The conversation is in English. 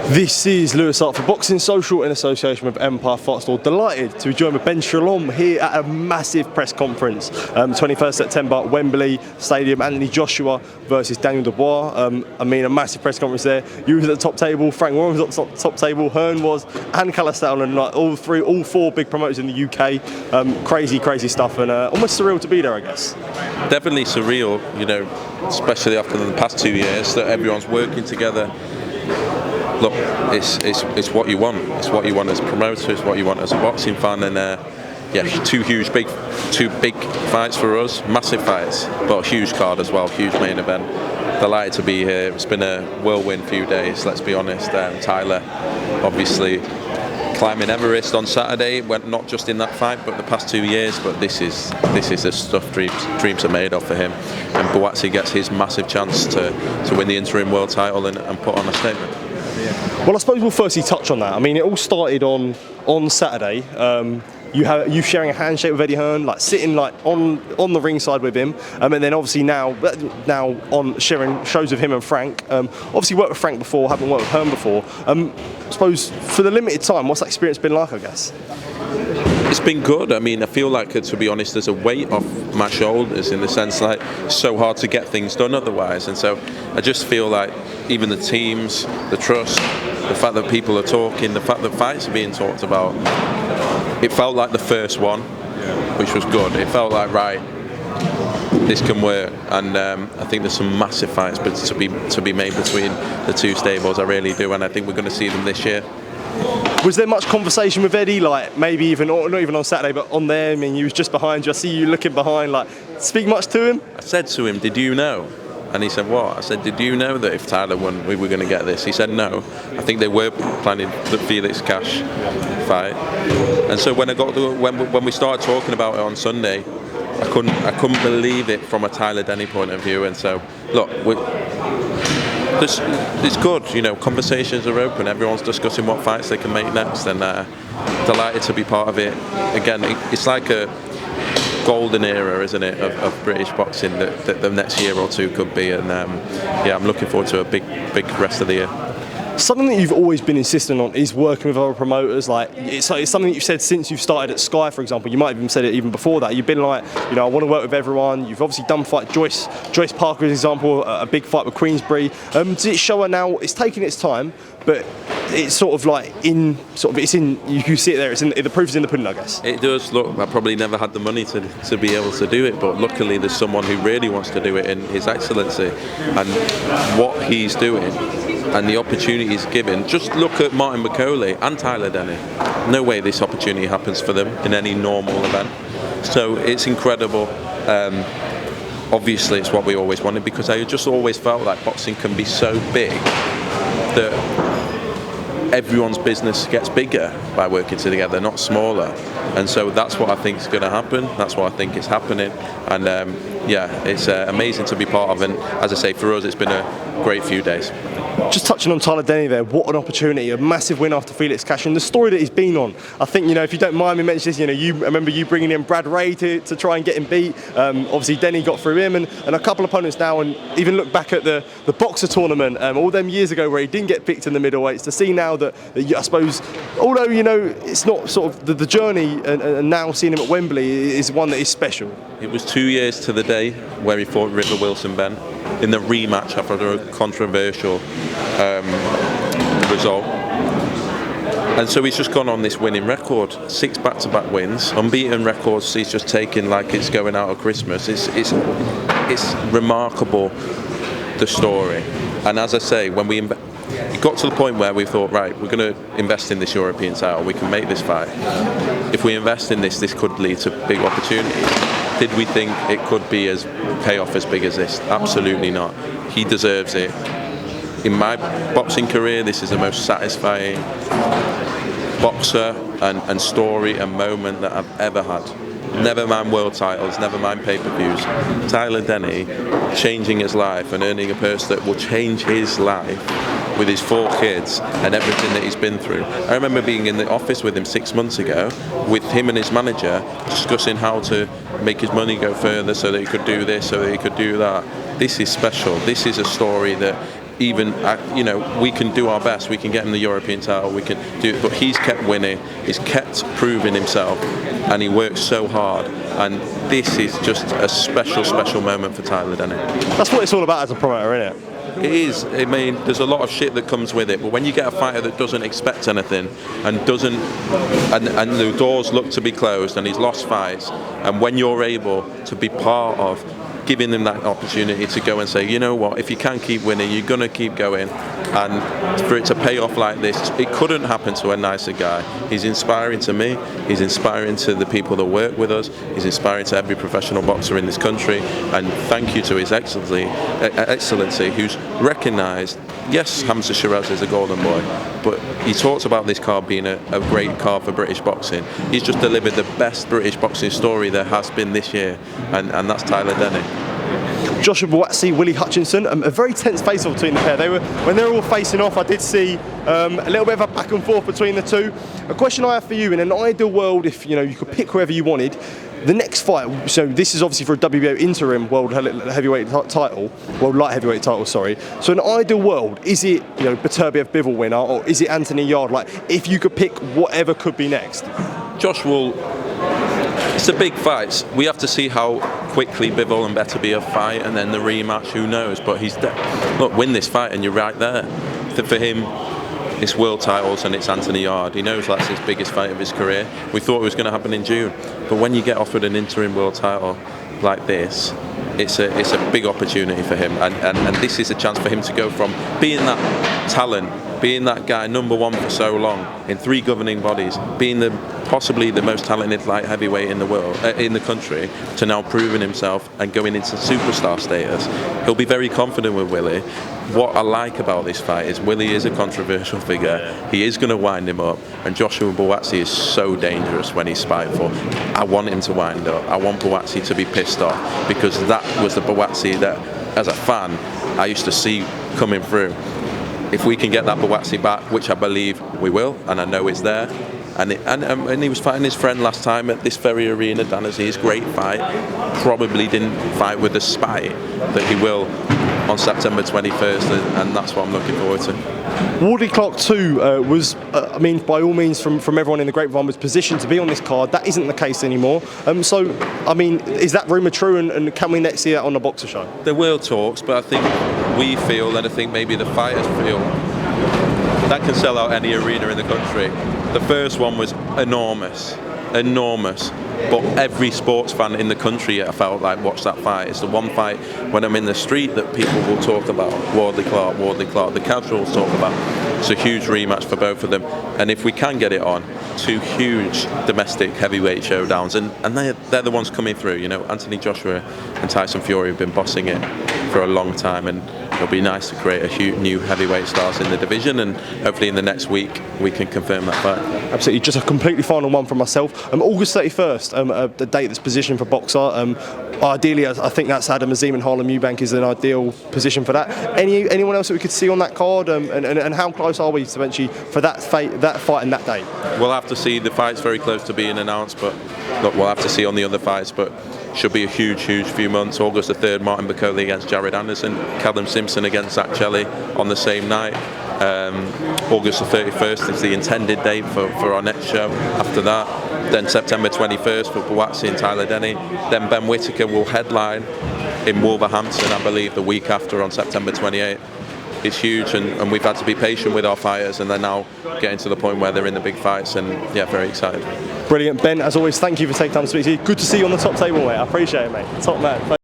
This is Lewis Hart for Boxing Social in association with Empire Fight Store. Delighted to be joined with Ben Shalom here at a massive press conference. 21st September, Wembley Stadium, Anthony Joshua versus Daniel Dubois. A massive press conference there. You was at the top table, Frank Warren was at the top table, Hearn was, and Callistone, and like all four big promoters in the UK. Crazy stuff, and almost surreal to be there, I guess. Definitely surreal, especially after the past 2 years that everyone's working together. Look, it's what you want. It's what you want as a promoter. It's what you want as a boxing fan. And two big fights for us, massive fights, but a huge card as well, huge main event. Delighted to be here. It's been a whirlwind few days. Let's be honest. Tyler, obviously, climbing Everest on Saturday. Went not just in that fight, but the past 2 years. But this is the stuff dreams are made of for him. And Buatsi gets his massive chance to win the interim world title and put on a statement. Well, I suppose we'll firstly touch on that. I mean, it all started on Saturday. You sharing a handshake with Eddie Hearn, like sitting like on the ringside with him, and then obviously now on sharing shows with him and Frank. Obviously worked with Frank before, haven't worked with Hearn before. I suppose for the limited time, what's that experience been like, I guess? It's been good. I mean, I feel like, to be honest, there's a weight off my shoulders in the sense like it's so hard to get things done otherwise. And so I just feel like even the teams, the trust, the fact that people are talking, the fact that fights are being talked about, it felt like the first one, which was good. It felt like, right, this can work. And I think there's some massive fights to be made between the two stables. I really do. And I think we're going to see them this year. Was there much conversation with Eddie, like maybe even, or not even on Saturday, but on there? I mean, he was just behind you. I see you looking behind. Like, speak much to him? I said to him, "Did you know?" And he said, "What?" I said, "Did you know that if Tyler won, we were going to get this?" He said, "No." I think they were planning the Felix Cash fight. And so when we started talking about it on Sunday, I couldn't believe it from a Tyler Denny point of view. And so, look, it's good, conversations are open, everyone's discussing what fights they can make next, and delighted to be part of it. Again, it's like a golden era, isn't it, of British boxing that the next year or two could be, and I'm looking forward to a big rest of the year. Something that you've always been insistent on is working with other promoters. Like it's something that you've said since you've started at Sky, for example. You might have even said it even before that. You've been like, I want to work with everyone. You've obviously done fight Joyce Parker, as example, a big fight with Queensbury. Does it show her now? It's taking its time, but it's sort of like you can see it there. The proof is in the pudding, I guess. It does. Look, I probably never had the money to be able to do it, but luckily there's someone who really wants to do it in His Excellency, and what he's doing and the opportunity he's given. Just look at Martin McCauley and Tyler Denny. No way this opportunity happens for them in any normal event. So it's incredible. Obviously it's what we always wanted, because I just always felt like boxing can be so big that everyone's business gets bigger by working together, not smaller. And so that's what I think is going to happen. That's what I think is happening. And it's amazing to be part of. And as I say, for us, it's been a great few days. Just touching on Tyler Denny there, what an opportunity, a massive win after Felix Cash, and the story that he's been on. I think, if you don't mind me mentioning this, I remember you bringing in Brad Ray to try and get him beat. Obviously Denny got through him and a couple of opponents now, and even look back at the boxer tournament all them years ago where he didn't get picked in the middleweights, to see now that I suppose, although, it's not sort of the journey, and now seeing him at Wembley is one that is special. It was 2 years to the day where he fought River Wilson Ben in the rematch after a controversial result, and so he's just gone on this winning record, 6 back-to-back wins, unbeaten records. He's just taken like it's going out of Christmas. It's remarkable, the story. And as I say, when it got to the point where we thought, right, we're going to invest in this European title, we can make this fight. If we invest in this could lead to big opportunities. Did we think it could be as payoff as big as this? Absolutely not. He deserves it. In my boxing career, this is the most satisfying boxer and story and moment that I've ever had. Never mind world titles, never mind pay-per-views. Tyler Denny changing his life and earning a purse that will change his life with his 4 kids and everything that he's been through. I remember being in the office with him 6 months ago, with him and his manager, discussing how to make his money go further so that he could do this, so that he could do that. This is special. This is a story that even, you know, we can do our best. We can get him the European title. We can do it, but he's kept winning. He's kept proving himself, and he works so hard. And this is just a special, special moment for Tyler Denny. That's what it's all about as a promoter, isn't it? It is. I mean, there's a lot of shit that comes with it, but when you get a fighter that doesn't expect anything and doesn't, and the doors look to be closed, and he's lost fights, and when you're able to be part of giving them that opportunity to go and say, you know what, if you can keep winning, you're going to keep going, and for it to pay off like this, it couldn't happen to a nicer guy. He's inspiring to me, he's inspiring to the people that work with us, he's inspiring to every professional boxer in this country, and thank you to His Excellency, who's recognised, yes, Hamza Shiraz is a golden boy, but he talks about this card being a great card for British boxing. He's just delivered the best British boxing story there has been this year, and that's Tyler Denny. Joshua Buatsi, Willie Hutchinson, a very tense face-off between the pair. When they were all facing off, I did see a little bit of a back and forth between the two. A question I have for you: in an ideal world, if you could pick whoever you wanted, the next fight. So this is obviously for a WBO interim world heavyweight title, world light heavyweight title. Sorry. So in an ideal world, is it Beterbiev Bivol winner, or is it Anthony Yarde? Like, if you could pick whatever could be next. Josh will. It's a big fight. We have to see how quickly Bivol and Beterbiev fight, and then the rematch. Who knows? But look, win this fight, and you're right there. For him, it's world titles, and it's Anthony Yarde. He knows that's his biggest fight of his career. We thought it was going to happen in June, but when you get offered an interim world title like this, it's a big opportunity for him, and this is a chance for him to go from being that talent, being that guy number one for so long in 3 governing bodies, being possibly the most talented light heavyweight in the world, in the country, to now proving himself and going into superstar status. He'll be very confident with Willie. What I like about this fight is Willie is a controversial figure. He is going to wind him up, and Joshua Buatsi is so dangerous when he's spiteful. I want him to wind up. I want Buatsi to be pissed off, because that was the Buatsi that, as a fan, I used to see coming through. If we can get that Buatsi back, which I believe we will, and I know it's there, and he was fighting his friend last time at this very arena, Dan Aziz, great fight. Probably didn't fight with the spite that he will on September 21st, and that's what I'm looking forward to. Wardley Clarke 2 was, I mean, by all means, from everyone in the grapevine, was positioned to be on this card. That isn't the case anymore. So, I mean, is that rumour true, and can we next see that on the Boxer Show? There were talks, but I think we feel, and I think maybe the fighters feel, that can sell out any arena in the country. The first one was enormous, but every sports fan in the country, I felt like, watched that fight. It's the one fight when I'm in the street that people will talk about. Wardley Clarke, the casuals talk about. It's a huge rematch for both of them, and if we can get it on, 2 huge domestic heavyweight showdowns, and they're the ones coming through. Anthony Joshua and Tyson Fury have been bossing it for a long time, and it'll be nice to create a new heavyweight stars in the division, and hopefully in the next week we can confirm that fight. Absolutely. Just a completely final one from myself. August 31st, the date that's positioned for Boxer. Ideally, I think that's Adam Azim and Harlem Eubank is an ideal position for that. Anyone else that we could see on that card, and how close are we eventually for that fight and that date? We'll have to see. The fight's very close to being announced, but look, we'll have to see on the other fights, but should be a huge few months. August the 3rd, Martin Bacoli against Jared Anderson, Callum Simpson against Zach Shelley on the same night. August the 31st is the intended date for our next show. After that, then September 21st for Buatsi and Tyler Denny. Then Ben Whittaker will headline in Wolverhampton, I believe, the week after on September 28th. It's huge, and we've had to be patient with our fighters, and they're now getting to the point where they're in the big fights, and yeah, very excited. Brilliant. Ben, as always, thank you for taking time to speak to you. Good to see you on the top table, mate. I appreciate it, mate. Top man.